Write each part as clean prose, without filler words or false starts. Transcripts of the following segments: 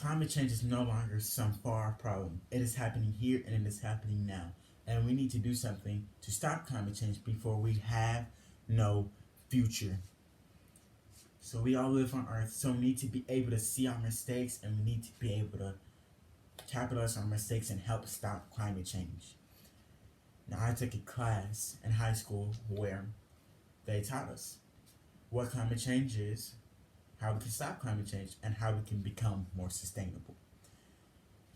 climate change is no longer some far problem. It is happening here and it is happening now. And we need to do something to stop climate change before we have no future. So we all live on Earth, so we need to be able to see our mistakes and we need to be able to capitalize on our mistakes and help stop climate change. Now, I took a class in high school where they taught us what climate change is, how we can stop climate change, and how we can become more sustainable.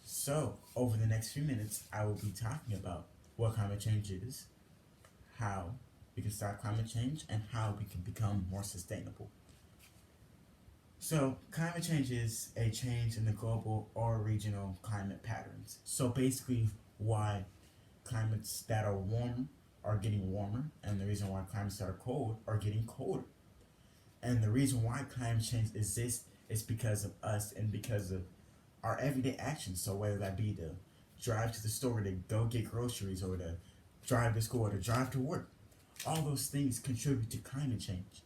So, over the next few minutes, I will be talking about what climate change is, how we can stop climate change, and how we can become more sustainable. So, climate change is a change in the global or regional climate patterns. So, basically, why climates that are warm are getting warmer, and the reason why climates that are cold are getting colder. And the reason why climate change exists is because of us and because of our everyday actions. So whether that be to drive to the store to go get groceries or to drive to school or to drive to work, all those things contribute to climate change.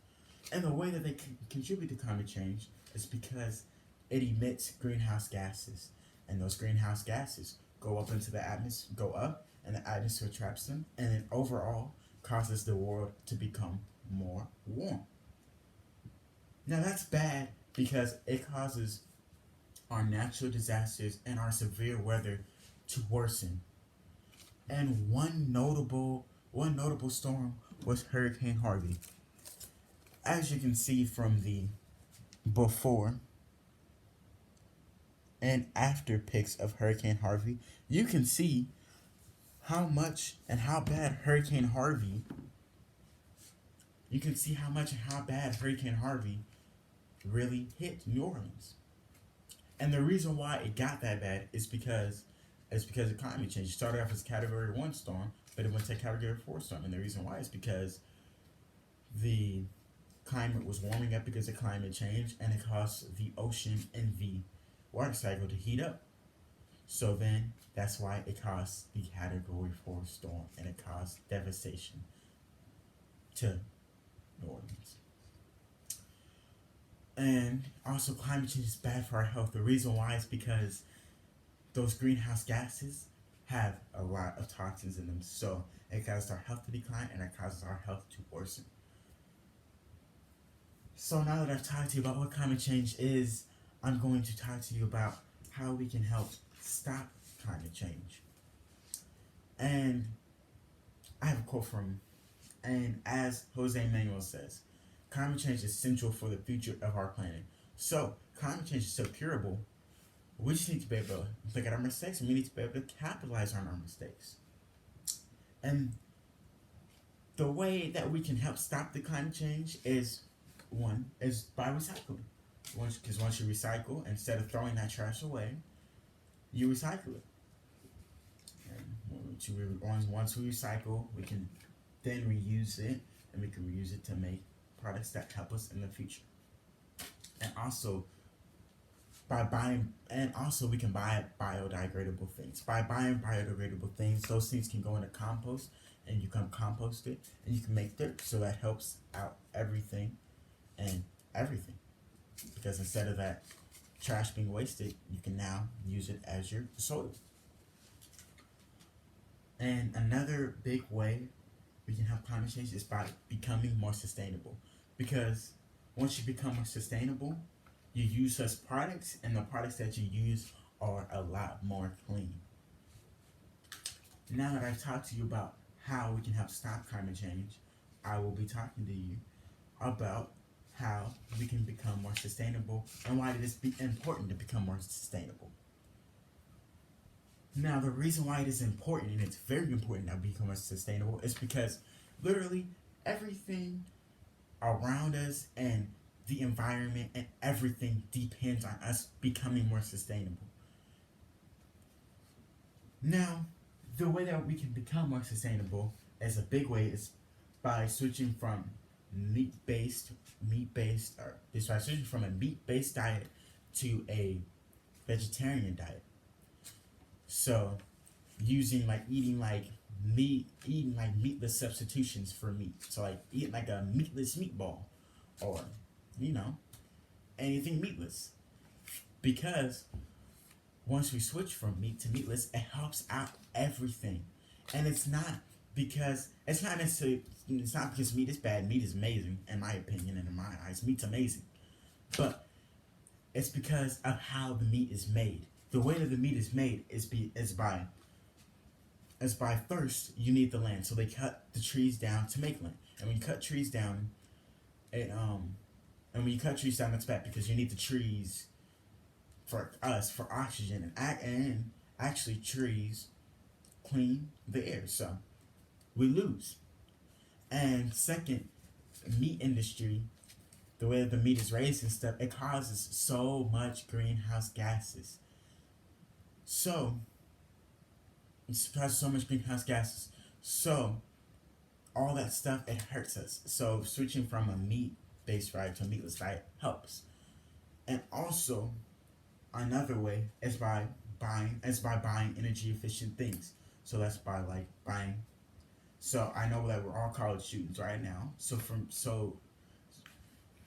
And the way that they contribute to climate change is because it emits greenhouse gases. And those greenhouse gases go up into the atmosphere, go up, and the atmosphere traps them, and it overall causes the world to become more warm. Now that's bad because it causes our natural disasters and our severe weather to worsen. And one notable storm was Hurricane Harvey. As you can see from the before and after pics of Hurricane Harvey, you can see how much and how bad Hurricane Harvey you can see how much and how bad Hurricane Harvey really hit New Orleans. And the reason why it got that bad is because of climate change. It started off as a Category 1 storm, but it went to a Category 4 storm. And the reason why is because the climate was warming up because of climate change, and it caused the ocean and the water cycle to heat up. So then that's why it caused the Category 4 storm, and it caused devastation to New Orleans. And also, climate change is bad for our health. The reason why is because those greenhouse gases have a lot of toxins in them. So it causes our health to decline and it causes our health to worsen. So now that I've talked to you about what climate change is, I'm going to talk to you about how we can help stop climate change. And I have a quote and as Jose Manuel says, climate change is essential for the future of our planet. So, climate change is so curable. We just need to be able to look at our mistakes and we need to be able to capitalize on our mistakes. And the way that we can help stop the climate change is by recycling. Because once you recycle, instead of throwing that trash away, you recycle it. And once we recycle, we can then reuse it, and we can reuse it to make products that help us in the future. And also, we can buy biodegradable things. By buying biodegradable things, those things can go into compost, and you can compost it, and you can make dirt. So that helps out everything and everything. Because instead of that trash being wasted, you can now use it as your soil. And another big way we can help climate change is by becoming more sustainable. Because once you become more sustainable, you use less products, and the products that you use are a lot more clean. Now that I've talked to you about how we can help stop climate change, I will be talking to you about how we can become more sustainable and why it is important to become more sustainable. Now, the reason why it is important, and it's very important that we become more sustainable, is because literally everything around us and the environment and everything depends on us becoming more sustainable. Now, the way that we can become more sustainable as a big way is by switching from switching from a meat-based diet to a vegetarian diet. So, eating meatless substitutions for meat. So like eating like a meatless meatball, or anything meatless, because once we switch from meat to meatless, it helps out everything. And it's not necessarily, it's not because meat is bad. Meat is amazing in my opinion and in my eyes. Meat's amazing, but it's because of how the meat is made. The way that the meat is made is by first you need the land, so they cut the trees down to make land. And when you cut trees down, it and when you cut trees down, that's bad because you need the trees for us for oxygen, and actually trees clean the air, so we lose. And second, meat industry, the way that the meat is raised and stuff, it causes so much greenhouse gases. So it causes so much greenhouse gases. So all that stuff, it hurts us. So switching from a meat based diet to a meatless diet helps. And also another way is by buying energy efficient things. So that's by like buying. So I know that we're all college students right now.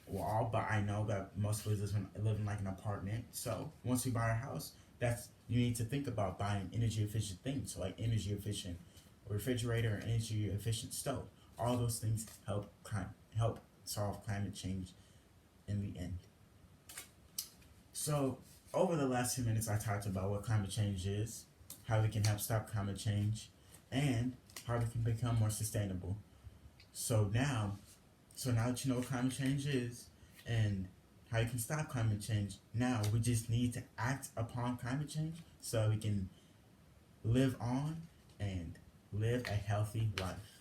But I know that most of us live in like an apartment. So once we buy a house, that's you need to think about buying energy efficient things. So like energy efficient refrigerator, energy efficient stove. All those things help solve climate change in the end. So over the last few minutes, I talked about what climate change is, how we can help stop climate change, and how we can become more sustainable. So now, now that you know what climate change is and how you can stop climate change, now we just need to act upon climate change so we can live on and live a healthy life.